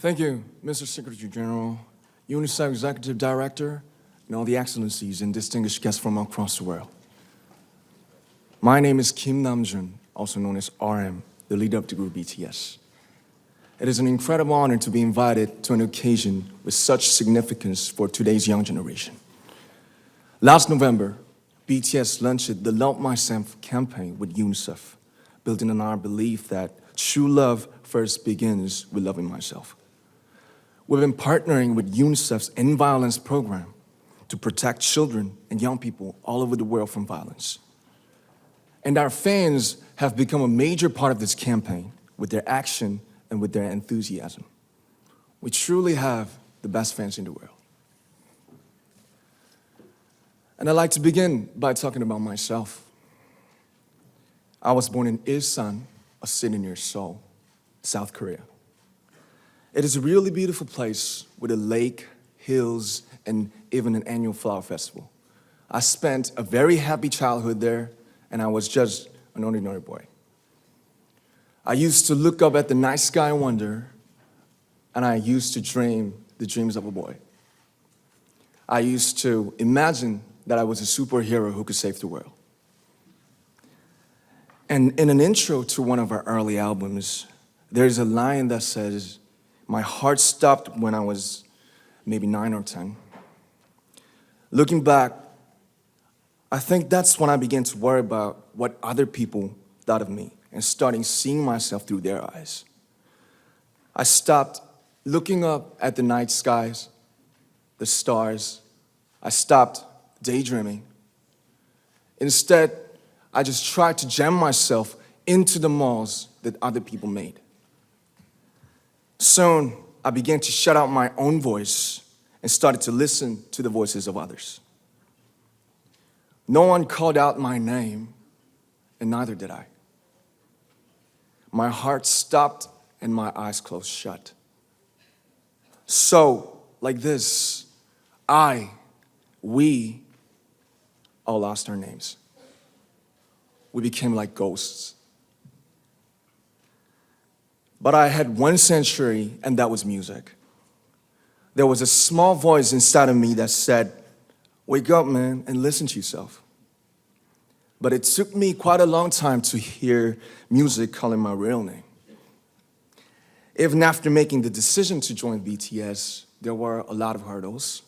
Thank you, Mr. Secretary General, UNICEF Executive Director, and all the excellencies and distinguished guests from across the world. My name is Kim Namjoon, also known as RM, the leader of the group BTS. It is an incredible honor to be invited to an occasion with such significance for today's young generation. Last November, BTS launched the Love Myself campaign with UNICEF, building on our belief that true love first begins with loving myself. We've been partnering with UNICEF's End Violence program to protect children and young people all over the world from violence. And our fans have become a major part of this campaign with their action and with their enthusiasm. We truly have the best fans in the world. And I'd like to begin by talking about myself. I was born in Ilsan, a city near Seoul, South Korea. It is a really beautiful place with a lake, hills, and even an annual flower festival. I spent a very happy childhood there, and I was just an ordinary boy. I used to look up at the night sky and wonder, and I used to dream the dreams of a boy. I used to imagine that I was a superhero who could save the world. And in an intro to one of our early albums, there's a line that says, "My heart stopped when I was maybe 9 or 10. Looking back, I think that's when I began to worry about what other people thought of me and starting seeing myself through their eyes. I stopped looking up at the night skies, the stars. I stopped daydreaming. Instead, I just tried to jam myself into the malls that other people made. Soon, I began to shut out my own voice and started to listen to the voices of others. No one called out my name, and neither did I. My heart stopped and my eyes closed shut. So, like this, we all lost our names. We became like ghosts. But I had one sanctuary, and that was music. There was a small voice inside of me that said, "Wake up, man, and listen to yourself." But it took me quite a long time to hear music calling my real name. Even after making the decision to join BTS, there were a lot of hurdles.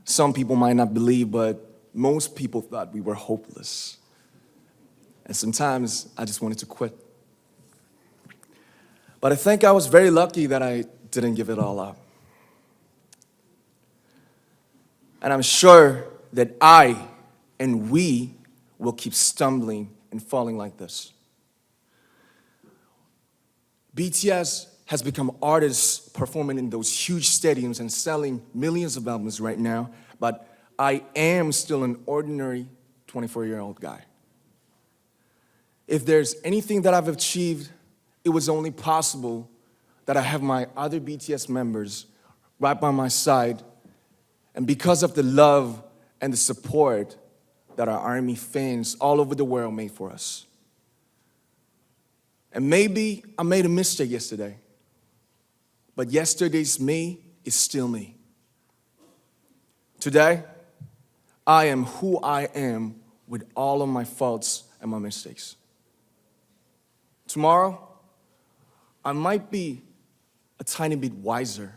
Some people might not believe, but most people thought we were hopeless. And sometimes I just wanted to quit. But I think I was very lucky that I didn't give it all up. And I'm sure that I and we will keep stumbling and falling like this. BTS has become artists performing in those huge stadiums and selling millions of albums right now, but I am still an ordinary 24-year-old guy. If there's anything that I've achieved, it was only possible that I have my other BTS members right by my side, and because of the love and the support that our ARMY fans all over the world made for us. And maybe I made a mistake yesterday, but yesterday's me is still me. Today, I am who I am with all of my faults and my mistakes. Tomorrow, I might be a tiny bit wiser,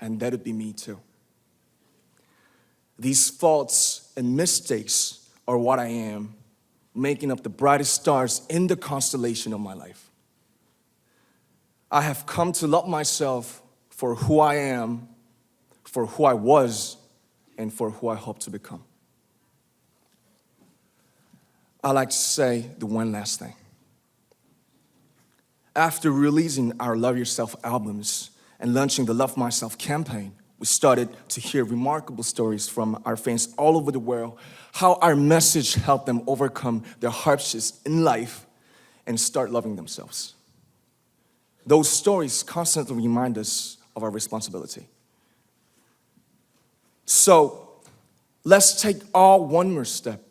and that'd be me too. These faults and mistakes are what I am, making up the brightest stars in the constellation of my life. I have come to love myself for who I am, for who I was, and for who I hope to become. I'd like to say the one last thing. After releasing our Love Yourself albums and launching the Love Myself campaign, we started to hear remarkable stories from our fans all over the world, how our message helped them overcome their hardships in life and start loving themselves. Those stories constantly remind us of our responsibility. So, let's take all one more step.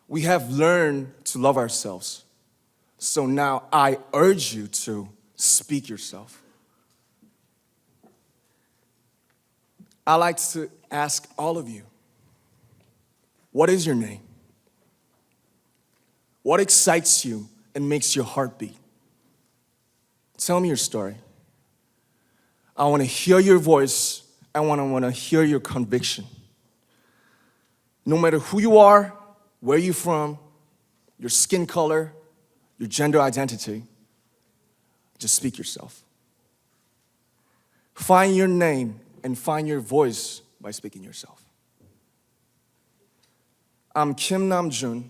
We have learned to love ourselves. So now I urge you to speak yourself, I like to ask all of you, what is your name? What excites you and makes your heart beat? Tell me your story. I want to hear your voice. I want to hear your conviction. No matter who you are, where you're from, your skin color, your gender identity, just speak yourself. Find your name and find your voice by speaking yourself. I'm Kim Namjoon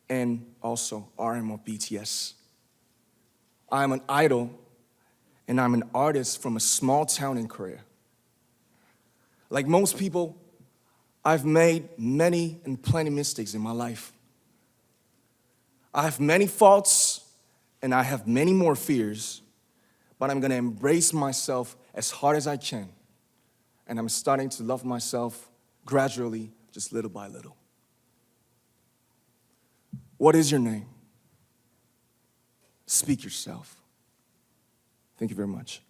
and also RM of BTS. I'm an idol and I'm an artist from a small town in Korea. Like most people, I've made many and plenty mistakes in my life. I have many faults and I have many more fears, but I'm gonna embrace myself as hard as I can. And I'm starting to love myself gradually, just little by little. What is your name? Speak yourself. Thank you very much.